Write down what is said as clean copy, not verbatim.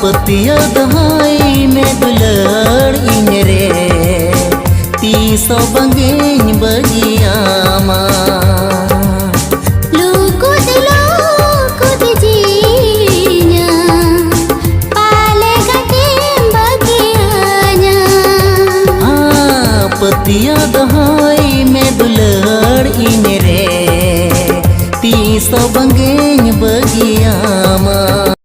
पतिया दहाई में दुलड़ इनरे तीसो बंगेन बगियामा पतिया दहा